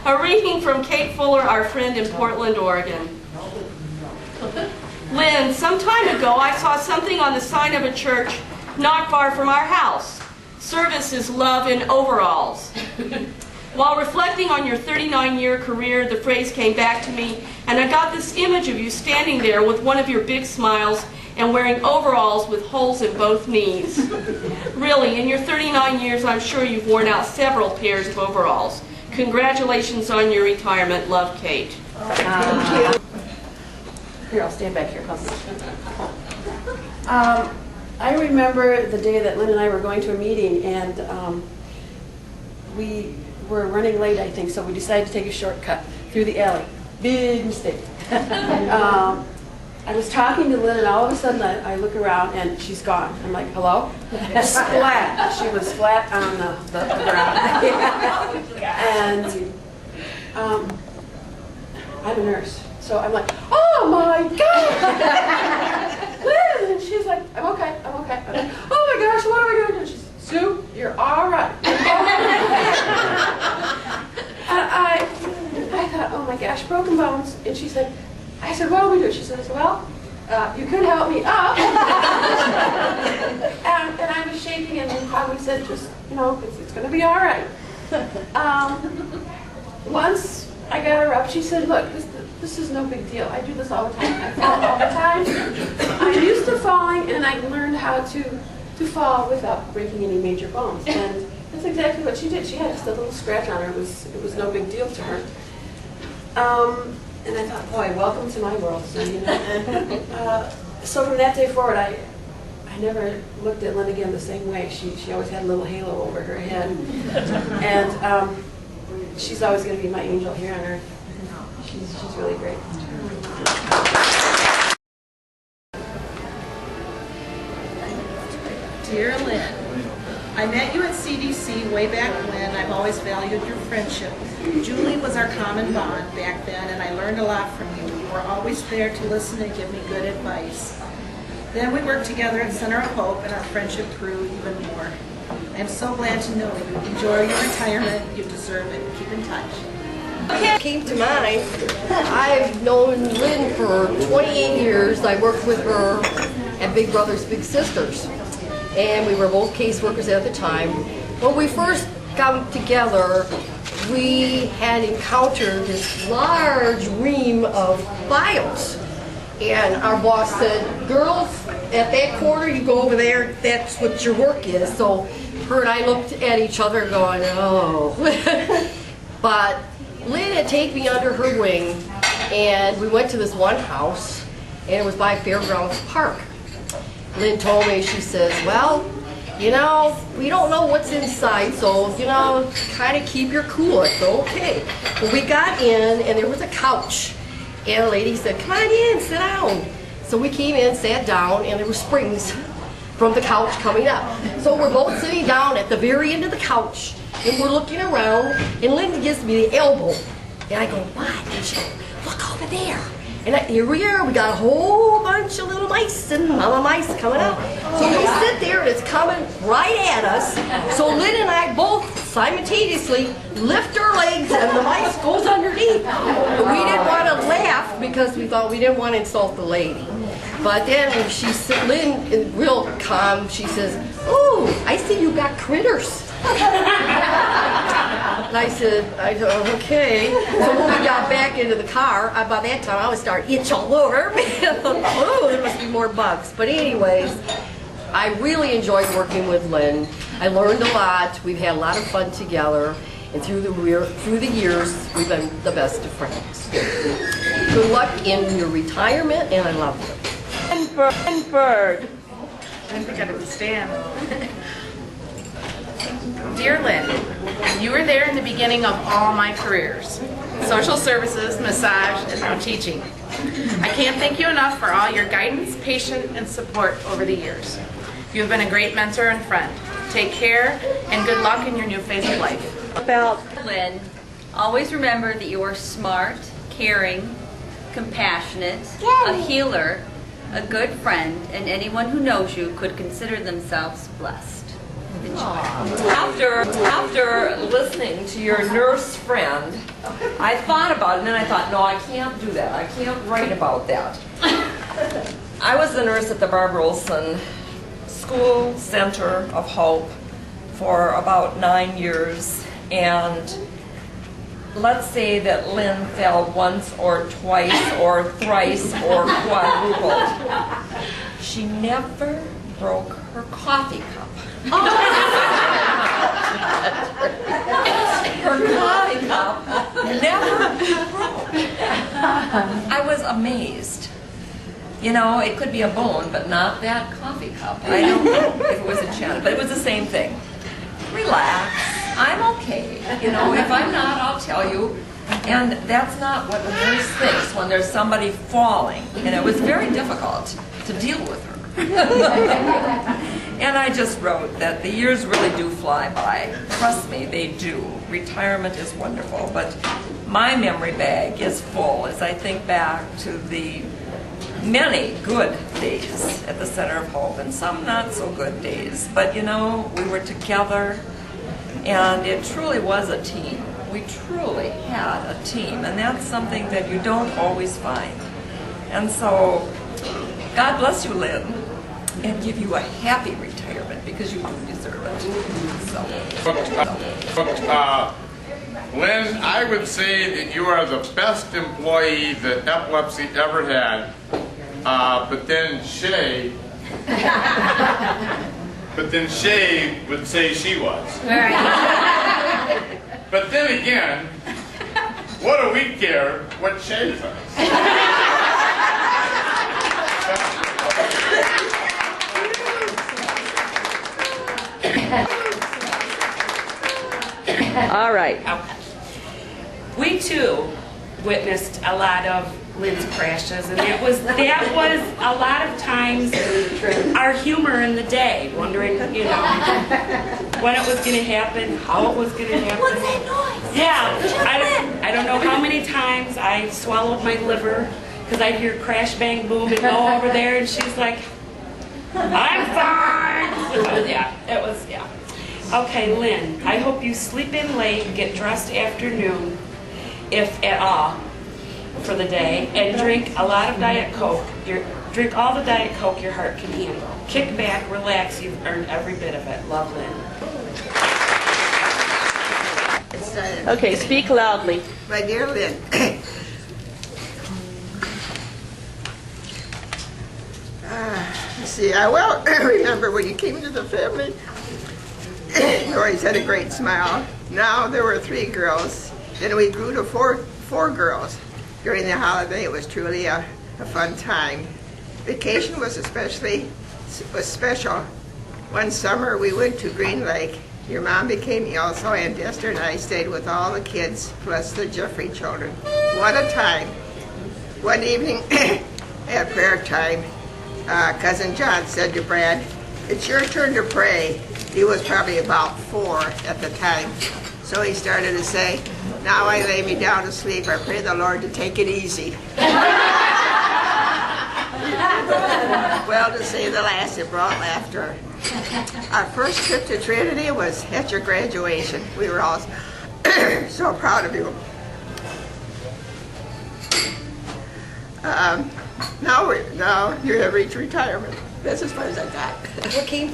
A reading from Kate Fuller, our friend in Portland, Oregon. Lynn, some time ago I saw something on the sign of a church not far from our house. Service is love in overalls. While reflecting on your 39-year career, the phrase came back to me, and I got this image of you standing there with one of your big smiles and wearing overalls with holes in both knees. Really, in your 39 years, I'm sure you've worn out several pairs of overalls. Congratulations on your retirement. Love, Kate. Thank you. Here, I'll stand back here. I remember the day that Lynn and I were going to a meeting, and we were running late, I think, so we decided to take a shortcut through the alley. Big mistake. I was talking to Lynn, and all of a sudden I look around, and she's gone. I'm like, hello? Splat. She was flat on the ground. And I'm a nurse, so I'm like, oh my God! Lynn! And she's like, I'm okay, I'm okay. I'm like, oh my gosh, what am I going to do? She's, Sue, you're all right. And I thought, oh my gosh, broken bones. And she said, I said, what do we do? She says, well, you could help me up. and I was shaking, and then probably said, just, you know, it's going to be all right. Once I got her up, she said, look, this is no big deal. I do this all the time. I fall all the time. I'm used to falling, and I learned how to fall without breaking any major bones. And that's exactly what she did. She had just a little scratch on her. It was no big deal to her. And I thought, boy, welcome to my world. So, you know, so from that day forward, I never looked at Lynn again the same way. She always had a little halo over her head, and she's always going to be my angel here on earth. She's really great. Dear Lynn, I met you at CDC way back when. I've always valued your friendship. Julie was our common bond back then, and I learned a lot from you. You were always there to listen and give me good advice. Then we worked together at Center of Hope, and our friendship grew even more. I'm so glad to know you. Enjoy your retirement. You deserve it. Keep in touch. Came to mind. I've known Lynn for 28 years. I worked with her at Big Brothers Big Sisters, and we were both caseworkers at the time. When we first got together, we had encountered this large ream of files, and our boss said, girls, at that corner you go over there, that's what your work is. So her and I looked at each other going, oh. But Lynn had taken me under her wing, and we went to this one house, and it was by Fairgrounds Park. Lynn told me, she says, well, you know, we don't know what's inside, so, you know, kind of keep your cool. It's okay. Well, we got in, and there was a couch, and a lady said, come on in, sit down. So we came in, sat down, and there were springs from the couch coming up. So we're both sitting down at the very end of the couch, and we're looking around, and Lynn gives me the elbow. And I go, what? And she goes, look over there. And here we are, we got a whole bunch of little mice and mama mice coming out. So we sit there and it's coming right at us. So Lynn and I both simultaneously lift our legs and the mice goes underneath. But we didn't want to laugh because we thought we didn't want to insult the lady. But then when she said, Lynn, real calm, she says, ooh, I see you got critters. And I said, okay. So when we got back into the car, by that time I was starting to itch all over. Oh, there must be more bugs. But anyways, I really enjoyed working with Lynn. I learned a lot. We've had a lot of fun together. And through the years, we've been the best of friends. Good luck in your retirement, and I love you. And Bird. I think I understand. Dear Lynn, you were there in the beginning of all my careers. Social services, massage, and now teaching. I can't thank you enough for all your guidance, patience, and support over the years. You have been a great mentor and friend. Take care, and good luck in your new phase of life. About Lynn, always remember that you are smart, caring, compassionate, a healer, a good friend, and anyone who knows you could consider themselves blessed. After listening to your nurse friend, I thought about it, and then I thought, no, I can't do that. I can't write about that. I was the nurse at the Barbara Olson School Center of Hope for about 9 years, and let's say that Lynn fell once or twice or thrice or quadrupled. She never broke her coffee cup. Her coffee cup never broke. I was amazed. You know, it could be a bone, but not that coffee cup. I don't know if it was enchanted, but it was the same thing. Relax, I'm okay. You know, if I'm not, I'll tell you. And that's not what the nurse thinks when there's somebody falling. And it was very difficult to deal with her. And I just wrote that the years really do fly by. Trust me, they do. Retirement is wonderful, but my memory bag is full as I think back to the many good days at the Center of Hope and some not so good days. But you know, we were together and it truly was a team. We truly had a team, and that's something that you don't always find. And so, God bless you, Lynn, and give you a happy retirement because you do deserve it. Lynn, I would say that you are the best employee that epilepsy ever had. But then Shay would say she was. But then again, what do we care what Shay says? All right. We too witnessed a lot of Lynn's crashes, and that was a lot of times our humor in the day, wondering, you know, when it was going to happen, how it was going to happen. What's that noise? Yeah, I don't know how many times I swallowed my liver because I'd hear crash, bang, boom, and go over there, and she's like, I'm fine. Yeah, it was, yeah. Okay, Lynn, I hope you sleep in late, get dressed afternoon, if at all, for the day, and drink a lot of Diet Coke. Drink all the Diet Coke your heart can handle. Kick back, relax, you've earned every bit of it. Love, Lynn. Okay, speak loudly. My dear Lynn, let's see, I well remember when you came into the family, you always had a great smile. Now there were 3 girls, then we grew to four girls. During the holiday, it was truly a fun time. Vacation was special. One summer we went to Green Lake. Your mom became ill, so Aunt Esther and I stayed with all the kids, plus the Jeffrey children. What a time. One evening at prayer time, Cousin John said to Brad, "It's your turn to pray." He was probably about 4 at the time. So he started to say, "Now I lay me down to sleep. I pray the Lord to take it easy." Well, to say the last, it brought laughter. Our first trip to Trinity was at your graduation. We were all so proud of you. Now you have reached retirement. That's as far as I got. What came to